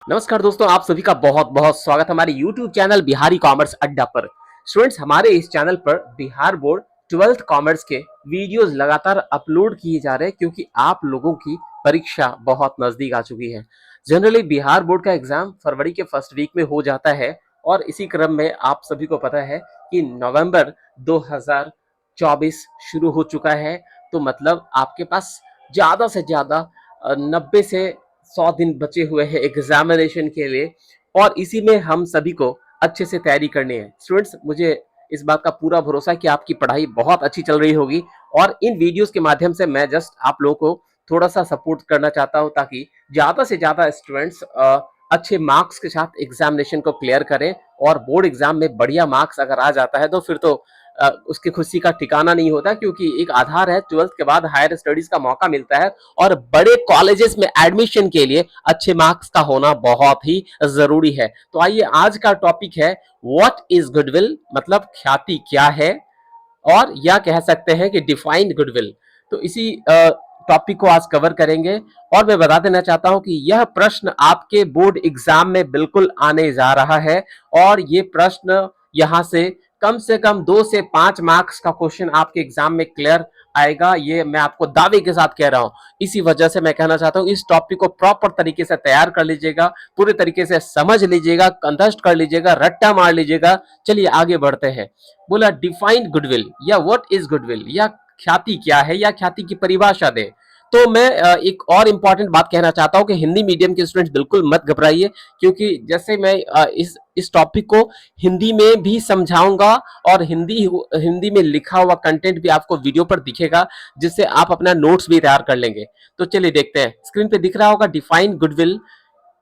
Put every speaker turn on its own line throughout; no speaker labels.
नमस्कार दोस्तों, आप सभी का बहुत बहुत स्वागत है हमारे YouTube चैनल बिहारी कॉमर्स अड्डा पर। स्टूडेंट्स, हमारे इस चैनल पर बिहार बोर्ड 12th कॉमर्स के वीडियोस लगातार अपलोड किए जा रहे हैं क्योंकि आप लोगों की परीक्षा बहुत नजदीक आ चुकी है। जनरली बिहार बोर्ड का एग्जाम फरवरी के फर्स्ट वीक में हो जाता है और इसी क्रम में आप सभी को पता है कि नवंबर 2024 शुरू हो चुका है। तो मतलब आपके पास ज्यादा से ज्यादा 90 से 100 दिन बचे हुए हैं एग्जामिनेशन के लिए और इसी में हम सभी को अच्छे से तैयारी करनी है। स्टूडेंट्स, मुझे इस बात का पूरा भरोसा है कि आपकी पढ़ाई बहुत अच्छी चल रही होगी और इन वीडियोस के माध्यम से मैं जस्ट आप लोगों को थोड़ा सा सपोर्ट करना चाहता हूं ताकि ज्यादा से ज्यादा स्टूडेंट्स अच्छे मार्क्स के साथ एग्जामिनेशन को क्लियर करें और बोर्ड एग्जाम में बढ़िया मार्क्स अगर आ जाता है तो फिर तो उसकी खुशी का ठिकाना नहीं होता क्योंकि एक आधार है 12th के बाद हायर स्टडीज का मौका मिलता है और बड़े कॉलेजेस में एडमिशन के लिए अच्छे मार्क्स का होना बहुत ही जरूरी है। तो आइए, आज का टॉपिक है व्हाट इज गुडविल, मतलब ख्याति क्या है, और या कह सकते हैं कि डिफाइंड गुडविल। तो इसी टॉपिक को आज कवर करेंगे और मैं बता देना चाहता हूं कि यह प्रश्न आपके बोर्ड एग्जाम में बिल्कुल आने जा रहा है और ये प्रश्न यहां से कम 2 से 5 मार्क्स का क्वेश्चन आपके एग्जाम में क्लियर आएगा। ये मैं आपको दावे के साथ कह रहा हूं। इसी वजह से मैं कहना चाहता हूं इस टॉपिक को प्रॉपर तरीके से तैयार कर लीजिएगा, पूरे तरीके से समझ लीजिएगा, कंधस्थ कर लीजिएगा, रट्टा मार लीजिएगा। चलिए आगे बढ़ते हैं। बोला डिफाइंड गुडविल या व्हाट इज गुडविल, या ख्याति क्या है या ख्याति की परिभाषा दे। तो मैं एक और इंपॉर्टेंट बात कहना चाहता हूं कि हिंदी मीडियम के स्टूडेंट्स बिल्कुल मत घबराइए क्योंकि जैसे मैं इस टॉपिक को हिंदी में भी समझाऊंगा और हिंदी में लिखा हुआ कंटेंट भी आपको वीडियो पर दिखेगा जिससे आप अपना नोट्स भी तैयार कर लेंगे। तो चलिए देखते हैं, स्क्रीन पे दिख रहा होगा डिफाइन गुडविल।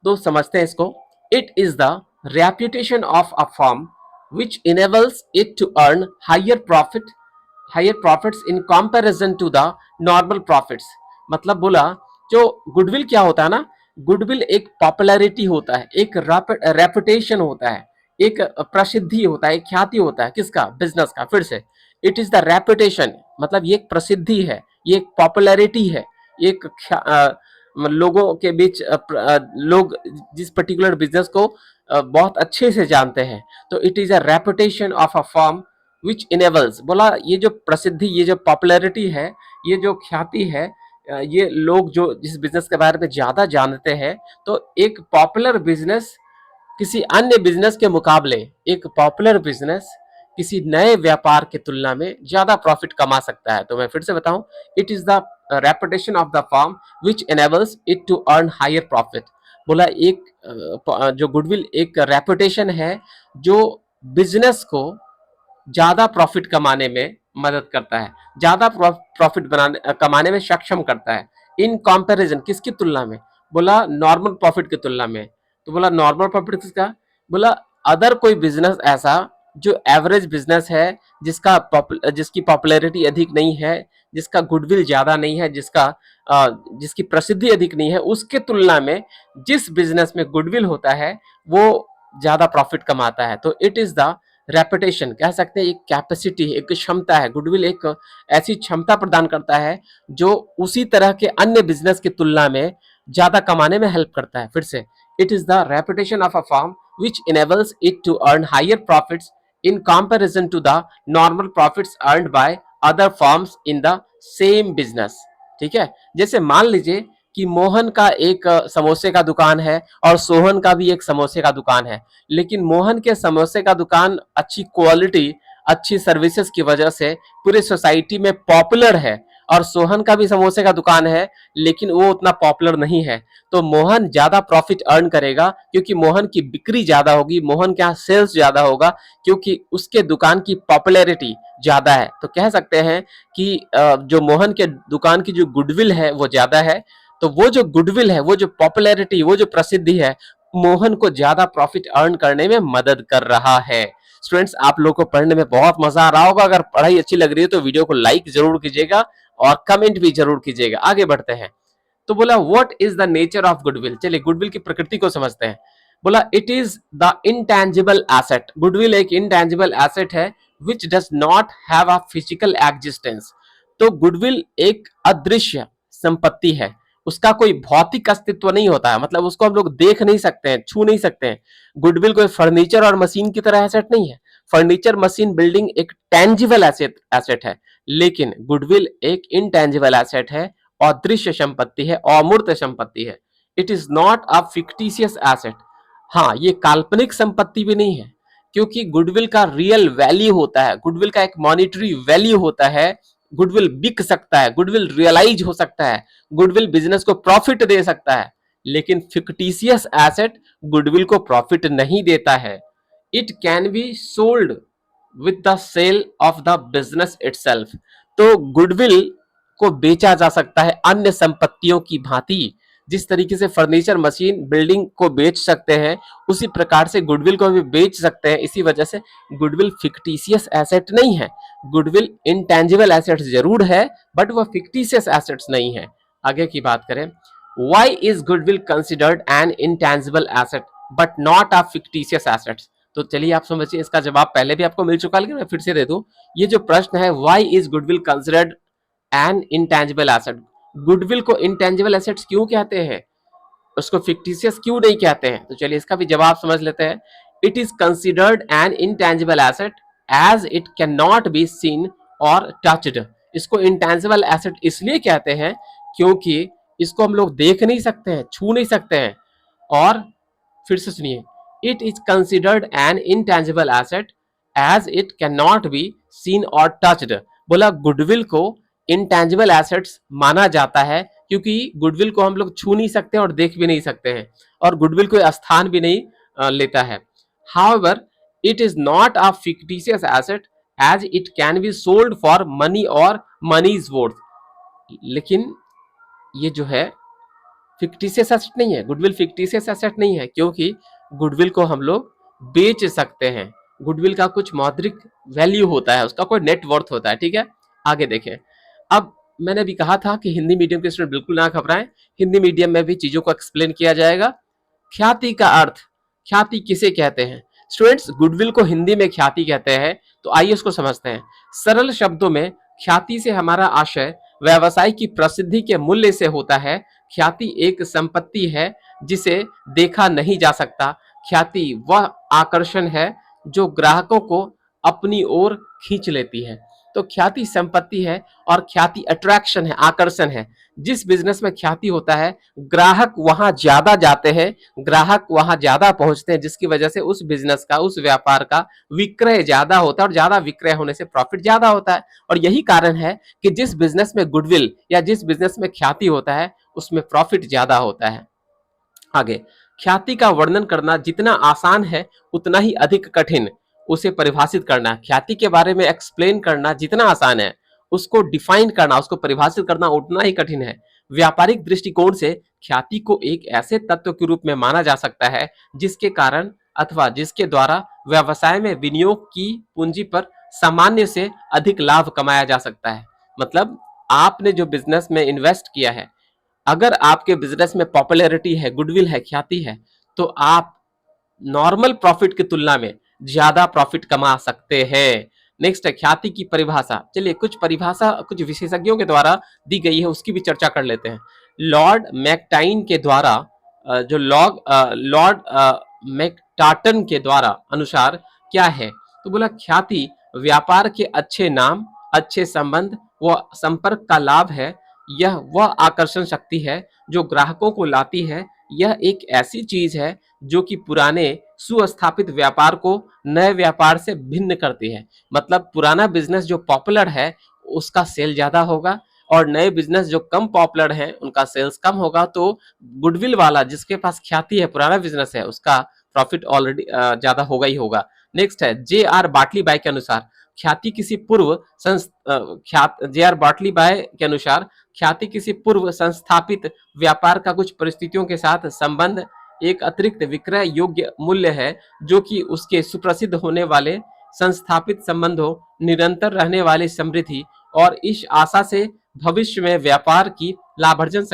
तो समझते हैं इसको। It is the reputation of a firm which enables it to earn higher profits in comparison to the normal profits। मतलब बोला, जो गुडविल क्या होता है ना, गुडविल एक पॉपुलैरिटी होता है, एक रेपुटेशन होता है, एक प्रसिद्धि होता है, एक ख्याति होता है। किसका? बिजनेस का। फिर से, इट इज द रेपुटेशन, मतलब ये एक प्रसिद्धि है, ये एक पॉपुलैरिटी है, एक लोगों के बीच लोग जिस पर्टिकुलर बिजनेस को बहुत अच्छे से जानते हैं। तो it is a reputation of a firm which enables, बोला ये जो प्रसिद्धि, ये जो पॉपुलैरिटी है, ये जो ख्याति है, ये लोग जो जिस बिजनेस के बारे में ज्यादा जानते हैं, तो एक पॉपुलर बिजनेस किसी अन्य बिजनेस के मुकाबले, एक पॉपुलर बिजनेस किसी नए व्यापार की तुलना में ज्यादा प्रॉफिट कमा सकता है। तो मैं फिर से बताऊं, it is the reputation of the firm which enables it to earn higher profit. बोला एक जो गुडविल एक रेपुटेशन है जो बिजनेस को ज्यादा प्रॉफिट कमाने में मदद करता है, ज्यादा प्रॉफिट बनाने कमाने में सक्षम करता है। इन कंपैरिजन, किसकी तुलना में? बोला नॉर्मल प्रॉफिट की तुलना में। तो बोला नॉर्मल प्रॉफिट किसका? बोला अदर कोई बिजनेस ऐसा जो एवरेज बिजनेस है, जिसकी पॉपुलैरिटी अधिक नहीं है, जिसका गुडविल ज्यादा नहीं है, जिसकी प्रसिद्धि अधिक नहीं है, उसके तुलना में जिस बिजनेस में गुडविल होता है वो ज्यादा प्रॉफिट कमाता है। तो इट इज द रेपुटेशन, कह सकते हैं एक कैपेसिटी, एक क्षमता है। गुडविल एक ऐसी क्षमता प्रदान करता है जो उसी तरह के अन्य बिजनेस की तुलना में ज्यादा कमाने में हेल्प करता है। फिर से, it is the reputation of a firm which enables it to earn higher profits in comparison to the normal profits earned by other firms in the same business. ठीक है, जैसे मान लीजिए कि मोहन का एक समोसे का दुकान है और सोहन का भी एक समोसे का दुकान है, लेकिन मोहन के समोसे का दुकान अच्छी क्वालिटी, अच्छी सर्विसेज की वजह से पूरे सोसाइटी में पॉपुलर है और सोहन का भी समोसे का दुकान है लेकिन वो उतना पॉपुलर नहीं है। तो मोहन ज्यादा प्रॉफिट अर्न करेगा क्योंकि मोहन की बिक्री ज्यादा होगी, मोहन के यहाँ सेल्स ज्यादा होगा क्योंकि उसके दुकान की पॉपुलैरिटी ज्यादा है। तो कह सकते हैं कि जो मोहन के दुकान की जो गुडविल है वो ज्यादा है। तो वो जो गुडविल है, वो जो पॉपुलैरिटी, वो जो प्रसिद्धि है, मोहन को ज्यादा प्रॉफिट अर्न करने में मदद कर रहा है। स्टूडेंट्स, आप लोग को पढ़ने में बहुत मजा आ रहा होगा। अगर पढ़ाई अच्छी लग रही है तो वीडियो को लाइक जरूर कीजिएगा और कमेंट भी जरूर कीजिएगा। आगे बढ़ते हैं। तो बोला what is the nature of goodwill. चलिए गुडविल की प्रकृति को समझते हैं। बोला it is the intangible asset. Goodwill एक इंटेंजिबल एसेट है which does not have a physical existence. तो गुडविल एक अदृश्य संपत्ति है, उसका कोई भौतिक अस्तित्व नहीं होता है, मतलब उसको हम लोग देख नहीं सकते हैं, छू नहीं सकते हैं। गुडविल कोई फर्नीचर और मशीन की तरह एसेट नहीं है। फर्नीचर, मशीन, बिल्डिंग एक टेंजिबल एसेट एसेट है, लेकिन गुडविल एक इनटेंजिबल एसेट है, अदृश्य संपत्ति है, अमूर्त संपत्ति है। It is not a fictitious asset. हाँ, ये काल्पनिक संपत्ति भी नहीं है, क्योंकि गुडविल का रियल वैल्यू होता है, गुडविल का एक मॉनिटरी वैल्यू होता है। गुडविल बिक सकता है, गुडविल रियलाइज हो सकता है, गुडविल बिजनेस को प्रॉफिट दे सकता है, लेकिन फिक्टिशियस एसेट गुडविल को प्रॉफिट नहीं देता है। It can be sold with the sale of the business itself. तो गुडविल को बेचा जा सकता है अन्य संपत्तियों की भांति। जिस तरीके से फर्नीचर, मशीन, बिल्डिंग को बेच सकते हैं, उसी प्रकार से गुडविल को भी बेच सकते हैं। इसी वजह से गुडविल फिक्टिशियस एसेट नहीं है। गुडविल इंटेंजिबल एसेट जरूर है, बट वह फिक्टिशियस एसेट्स नहीं है। आगे की बात करें, why is goodwill considered an intangible asset but not a fictitious asset? तो चलिए आप समझिए, इसका जवाब पहले भी आपको मिल चुका है, लेकिन मैं फिर से दे दूं। ये जो प्रश्न है, why is goodwill considered an intangible asset, goodwill को इंटेंजिबल एसेट्स क्यों कहते हैं, उसको फिक्टिशियस क्यों नहीं कहते हैं? तो चलिए इसका भी जवाब समझ लेते हैं। It is considered an intangible asset as it can not be seen और टच्ड। इसको इंटेंजिबल एसेट इसलिए कहते हैं क्योंकि इसको हम लोग देख नहीं सकते हैं, छू नहीं सकते हैं। और फिर से सुनिए, it is considered an intangible asset as it can not be seen और टच्ड। बोला गुडविल को इंटेंजिबल एसेट्स माना जाता है क्योंकि गुडविल को हम लोग छू नहीं सकते और देख भी नहीं सकते हैं, और गुडविल कोई स्थान भी नहीं लेता है। However it is not a fictitious asset as it can be sold for money और मनी इज वर्थ। लेकिन ये जो है फिक्टिशियस एसेट नहीं है, गुडविल फिक्टिशियस एसेट नहीं है, क्योंकि गुडविल को हम लोग बेच सकते हैं। गुडविल का कुछ मौद्रिक वैल्यू होता है, उसका कोई नेट वर्थ होता है। ठीक है, आगे देखें। अब मैंने भी कहा था कि हिंदी मीडियम के स्टूडेंट बिल्कुल ना घबराएं, हिंदी मीडियम में भी चीजों को एक्सप्लेन किया जाएगा। ख्याति का अर्थ, ख्याति किसे कहते हैं? स्टूडेंट्स, गुडविल को हिंदी में ख्याति कहते हैं, तो आइए उसको समझते हैं। सरल शब्दों में ख्याति से हमारा आशय व्यवसाय की प्रसिद्धि के मूल्य से होता है। ख्याति एक संपत्ति है जिसे देखा नहीं जा सकता। ख्याति वह आकर्षण है जो ग्राहकों को अपनी ओर खींच लेती है। तो ख्याति संपत्ति है और ख्याति अट्रैक्शन है, आकर्षण है। जिस बिजनेस में ख्याति होता है, ग्राहक वहां ज्यादा जाते हैं, ग्राहक वहां ज्यादा पहुंचते हैं, जिसकी वजह से उस बिजनेस का, उस व्यापार का विक्रय ज्यादा होता है, और ज्यादा विक्रय होने से प्रॉफिट ज्यादा होता है। और यही कारण है कि जिस बिजनेस में गुडविल या जिस बिजनेस में ख्याति होता है, उसमें प्रॉफिट ज्यादा होता है। आगे, ख्याति का वर्णन करना जितना आसान है उतना ही अधिक कठिन उसे परिभाषित करना। ख्याति के बारे में एक्सप्लेन करना जितना आसान है, उसको डिफाइन करना, उसको परिभाषित करना उतना ही कठिन है। व्यापारिक दृष्टिकोण से ख्याति को एक ऐसे तत्व के रूप में माना जा सकता है जिसके कारण अथवा जिसके द्वारा व्यवसाय में विनियोग की पूंजी पर सामान्य से अधिक लाभ कमाया जा सकता है। मतलब आपने जो बिजनेस में इन्वेस्ट किया है, अगर आपके बिजनेस में पॉपुलैरिटी है, गुडविल है, ख्याति है, तो आप नॉर्मल प्रॉफिट की तुलना में ज्यादा प्रॉफिट कमा सकते हैं। नेक्स्ट है ख्याति की परिभाषा। चलिए कुछ परिभाषा कुछ विशेषज्ञों के द्वारा दी गई है, उसकी भी चर्चा कर लेते हैं। लॉर्ड मैकटाइन के द्वारा लॉर्ड मैकटाटन के द्वारा अनुसार क्या है? तो बोला ख्याति व्यापार के अच्छे नाम, अच्छे संबंध व संपर्क का लाभ है। यह वह आकर्षण शक्ति है जो ग्राहकों को लाती है। यह एक ऐसी चीज है जो कि पुराने सुस्थापित व्यापार को नए व्यापार से भिन्न करती है। मतलब पुराना बिजनेस जो पॉपुलर है उसका सेल ज्यादा होगा, और नए बिजनेस जो कम पॉपुलर है उनका सेल्स कम होगा। तो गुडविल वाला जिसके पास ख्याति है, पुराना बिजनेस है, उसका प्रॉफिट ऑलरेडी ज्यादा होगा ही होगा। नेक्स्ट है जे.आर. बाटली बाय के अनुसार ख्याति किसी पूर्व जे.आर. बाटली बाय के अनुसार ख्याति किसी पूर्व संस्थापित व्यापार का कुछ परिस्थितियों के साथ संबंध एक अतिरिक्त विक्रय योग्य मूल्य है जो कि उसके सुप्रसिद्ध होने वाले संस्थापित संबंधों, निरंतर रहने वाली समृद्धि और इस आशा से भविष्य में व्यापार की लाभार्जन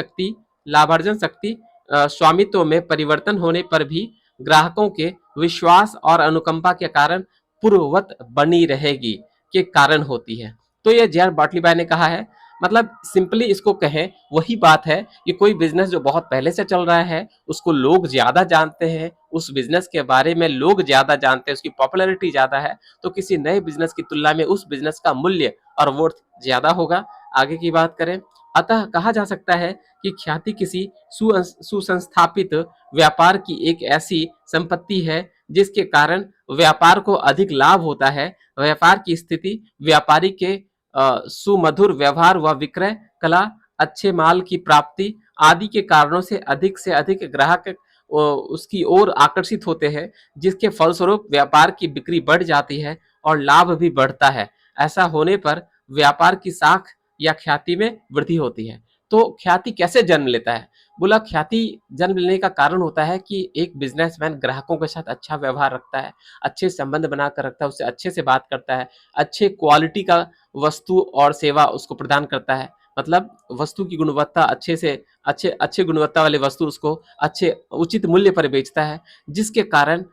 शक्ति स्वामित्व में परिवर्तन होने पर भी ग्राहकों के विश्वास और अनुकंपा के कारण पूर्ववत बनी रहेगी के कारण होती है। तो यह जे.आर. बाटली बाय ने कहा है मतलब सिंपली इसको कहें, वही बात है कि कोई बिजनेस जो बहुत पहले से चल रहा है, उसको लोग ज्यादा जानते हैं, उस बिजनेस के बारे में लोग ज्यादा जानते हैं, उसकी पॉपुलैरिटी ज्यादा है, तो किसी नए बिजनेस की तुलना में उस बिजनेस का मूल्य और वर्थ ज्यादा होगा। आगे की बात करें, अतः कहा जा सकता है कि ख्याति किसी सुसंस्थापित व्यापार की एक ऐसी संपत्ति है जिसके कारण व्यापार को अधिक लाभ होता है। व्यापार की स्थिति व्यापारी के सुमधुर व्यवहार व विक्रय कला, अच्छे माल की प्राप्ति आदि के कारणों से अधिक ग्राहक उसकी ओर आकर्षित होते हैं, जिसके फलस्वरूप व्यापार की बिक्री बढ़ जाती है और लाभ भी बढ़ता है। ऐसा होने पर व्यापार की साख या ख्याति में वृद्धि होती है। तो ख्याति कैसे जन्म लेता है? बोला ख्याति जन्म लेने का कारण होता है कि एक बिजनेसमैन ग्राहकों के साथ अच्छा व्यवहार रखता है, अच्छे संबंध बनाकर रखता है, उससे अच्छे से बात करता है, अच्छे क्वालिटी का वस्तु और सेवा उसको प्रदान करता है। मतलब वस्तु की गुणवत्ता अच्छे से अच्छे गुणवत्ता वाले वस्तु उसको अच्छे उचित मूल्य पर बेचता है, जिसके कारण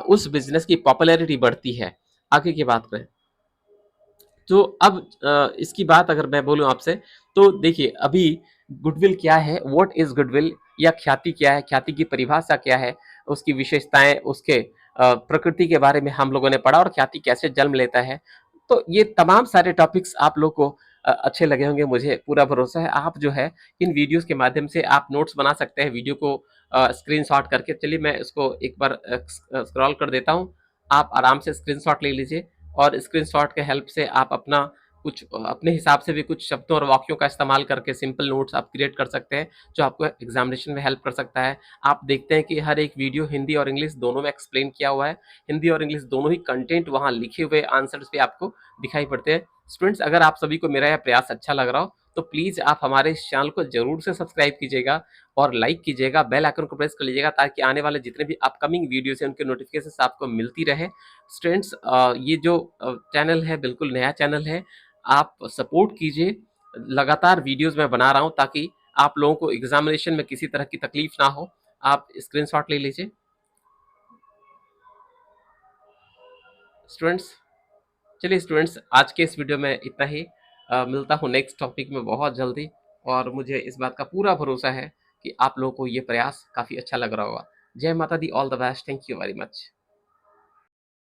उस बिजनेस की पॉपुलैरिटी बढ़ती है। आगे की बात करें तो अब इसकी बात अगर मैं बोलूं आपसे, तो देखिए अभी गुडविल क्या है, व्हाट इज गुडविल, या ख्याति क्या है, ख्याति की परिभाषा क्या है, उसकी विशेषताएं, उसके प्रकृति के बारे में हम लोगों ने पढ़ा, और ख्याति कैसे जन्म लेता है। तो ये तमाम सारे टॉपिक्स आप लोग को अच्छे लगे होंगे, मुझे पूरा भरोसा है। आप जो है इन वीडियोस के माध्यम से आप नोट्स बना सकते हैं, वीडियो को स्क्रीनशॉट करके। चलिए मैं इसको एक बार स्क्रॉल कर देता हूँ, आप आराम से स्क्रीनशॉट ले लीजिए, और स्क्रीनशॉट के हेल्प से आप अपना कुछ अपने हिसाब से भी कुछ शब्दों और वाक्यों का इस्तेमाल करके सिंपल नोट्स आप क्रिएट कर सकते हैं, जो आपको एग्जामिनेशन में हेल्प कर सकता है। आप देखते हैं कि हर एक वीडियो हिंदी और इंग्लिश दोनों में एक्सप्लेन किया हुआ है, हिंदी और इंग्लिश दोनों ही कंटेंट वहाँ लिखे हुए आंसर्स भी आपको दिखाई पड़ते हैं। स्टूडेंट्स, अगर आप सभी को मेरा यह प्रयास अच्छा लग रहा हो तो प्लीज आप हमारे इस चैनल को जरूर से सब्सक्राइब कीजिएगा और लाइक कीजिएगा, बेल आइकन को प्रेस कर लीजिएगा, ताकि आने वाले जितने भी अपकमिंग वीडियोस हैं उनके नोटिफिकेशन आपको मिलती रहे। स्टूडेंट्स, ये जो चैनल है बिल्कुल नया चैनल है, आप सपोर्ट कीजिए। लगातार वीडियोस मैं बना रहा हूं ताकि आप लोगों को एग्जामिनेशन में किसी तरह की तकलीफ ना हो। आप स्क्रीनशॉट ले लीजिए स्टूडेंट्स। चलिए स्टूडेंट्स, आज के इस वीडियो में इतना ही। मिलता हूँ नेक्स्ट टॉपिक में बहुत जल्दी, और मुझे इस बात का पूरा भरोसा है कि आप लोगों को ये प्रयास काफ़ी अच्छा लग रहा होगा। जय माता दी, all the best, thank you very much.